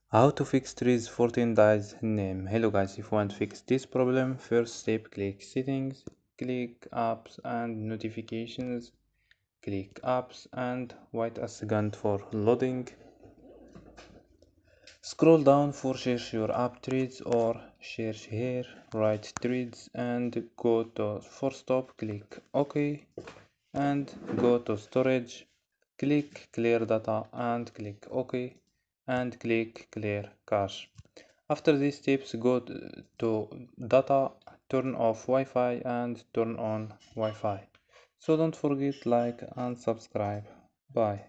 How to fix trees 14 dies name. Hello guys, if you want to fix this problem, first step click settings, click apps and notifications, click apps and wait a second for loading. Scroll down for search your app trees or search here, write trees and go to for stop, click OK and go to storage, click clear data and click OK and click clear cache. After these steps, go to data, turn off Wi-Fi and turn on Wi-Fi. So don't forget like and subscribe. Bye.